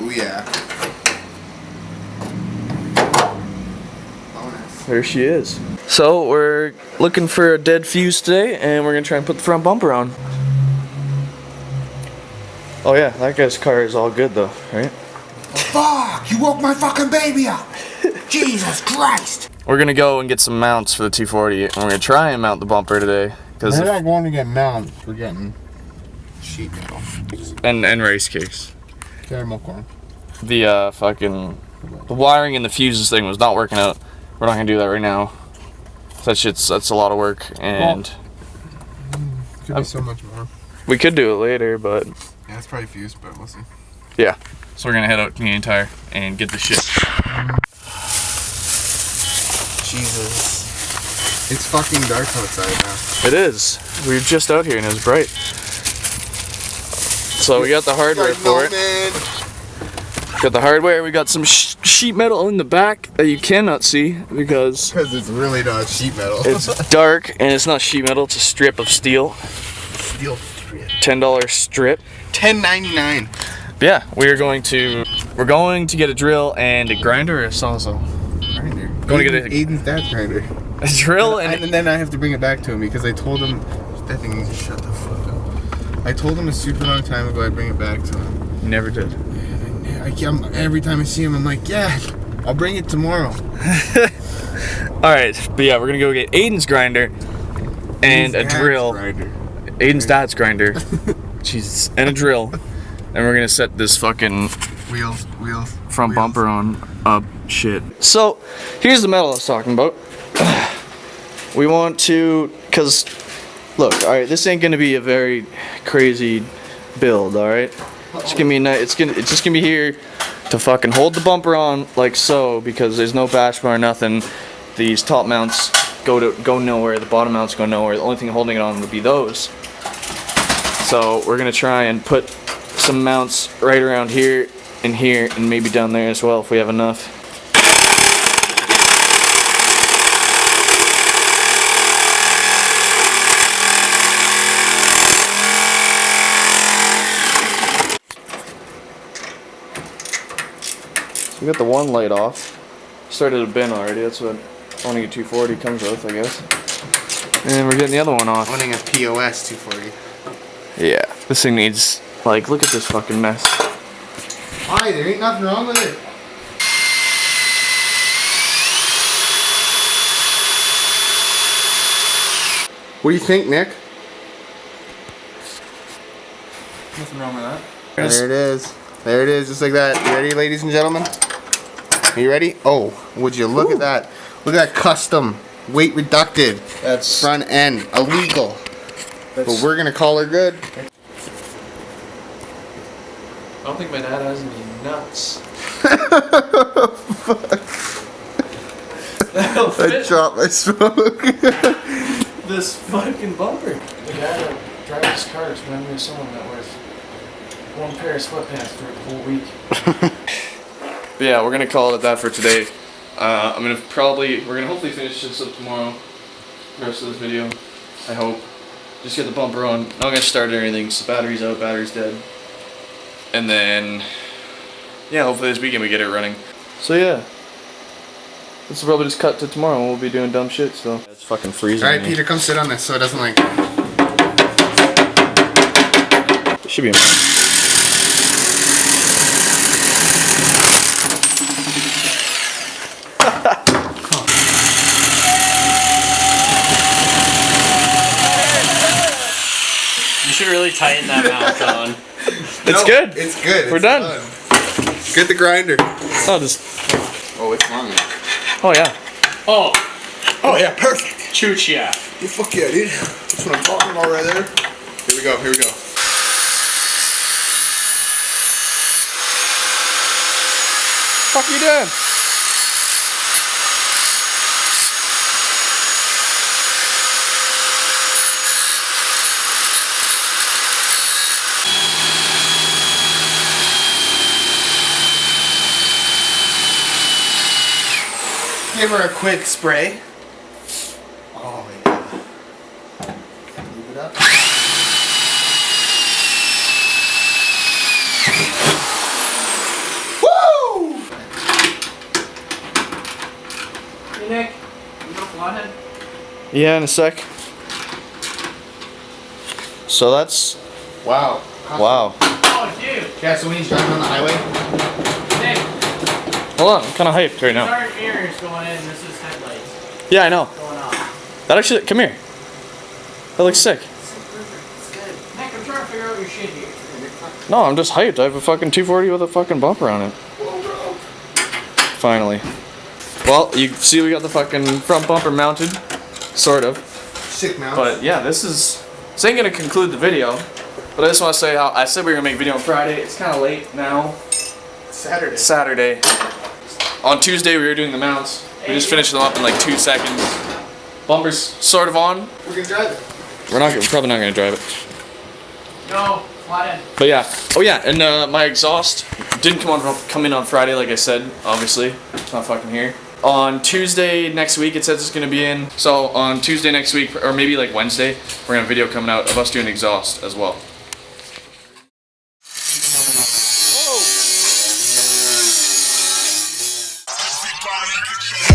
Oh yeah. There she is. So we're looking for a dead fuse today, and we're gonna try and put the front bumper on. Oh yeah, that guy's car is all good though, right? Oh, fuck! You woke my fucking baby up! Jesus Christ! We're gonna go and get some mounts for the 240, and we're gonna try and mount the bumper today. We're not going to get mounts, we're getting sheet metal. And race case. Caramel corn. The the wiring and the fuses thing was not working out. We're not gonna do that right now. That's a lot of work, and could be so much more. We could do it later, but yeah, it's probably fused, but we'll see. Yeah. So we're gonna head out to Canadian Tire and get the shit. Jesus. It's fucking dark outside now. It is. We were just out here and it was bright. So we got the hardware for it. Got the hardware. We got some sheet metal in the back that you cannot see because it's really not sheet metal. It's dark and it's not sheet metal. It's a strip of steel. Steel strip. $10 strip. $10.99. Yeah, we're going to get a drill and a grinder or a sawzall. Grinder. Going to get Aiden's dad's grinder. A drill and then I have to bring it back to him because I told him that thing needs to shut the fuck up. I told him a super long time ago I'd bring it back to him. Never did. Every time I see him, I'm like, yeah, I'll bring it tomorrow. Alright, but yeah, we're gonna go get Aiden's grinder and a drill. Aiden's dad's grinder. Jesus. And a drill. And we're gonna set this fucking wheels front bumper on up shit. So, here's the metal I was talking about. We want to, cause look, alright, this ain't gonna be a very crazy build, alright? It's gonna be it's just gonna be here to fucking hold the bumper on like so, because there's no bash bar, nothing. These top mounts go nowhere, the bottom mounts go nowhere. The only thing holding it on would be those. So we're gonna try and put some mounts right around here and maybe down there as well if we have enough. We got the one light off. Started a bin already. That's what owning a 240 comes with, I guess. And we're getting the other one off. Owning a POS 240. Yeah, this thing needs, like, look at this fucking mess. Why? There ain't nothing wrong with it. What do you think, Nick? Nothing wrong with that. There it is. There it is, just like that. You ready, ladies and gentlemen? Are you ready? Oh, would you look at that? Look at that custom, weight reducted. That's front end, illegal. But we're gonna call her good. I don't think my dad has any nuts. I dropped my smoke. This fucking bumper. The guy that drives his car is running me someone that wears one pair of sweatpants for a whole week. But yeah, we're gonna call it that for today. We're gonna hopefully finish this up tomorrow. The rest of this video, I hope. Just get the bumper on. Not gonna start it or anything. So battery's out, battery's dead. And then, yeah, hopefully this weekend we get it running. So yeah, this will probably just cut to tomorrow. We'll be doing dumb shit. So it's fucking freezing. All right, Peter, come sit on this so it doesn't like. It should be a mess. You should really tighten that mount on. It's good. It's good. We're done. Get the grinder. Oh, just. Oh, it's long. Oh yeah. Oh yeah, perfect. Chooch, yeah. Fuck yeah, dude. That's what I'm talking about right there. Here we go. Here we go. Fuck you doing? Give her a quick spray. Oh yeah. Leave it up. Yeah, in a sec. So that's Wow. wow. Oh, dude. Gasoline's driving on the highway. Nick, Hold on, I'm kind of hyped right these now. aren't mirrors going in. This is headlights Yeah, I know. going off. That actually, come here. That looks sick. It's good. Nick, I'm trying to figure out your shit here. No, I'm just hyped. I have a fucking 240 with a fucking bumper on it. Finally. Well, you see we got the fucking front bumper mounted. Sort of. Sick mount. But yeah, this ain't gonna conclude the video. But I just want to say how I said we were gonna make a video on Friday. It's kind of late now. Saturday. On Tuesday we were doing the mounts. We just finished them up in like 2 seconds. Bumper's sort of on. We're gonna drive it. We're probably not gonna drive it. No, flat end. But yeah. Oh yeah, and my exhaust didn't come in on Friday like I said. Obviously, it's not fucking here. On Tuesday next week, it says it's gonna be in. So on Tuesday next week, or maybe like Wednesday, we're gonna have a video coming out of us doing exhaust as well. Everybody get your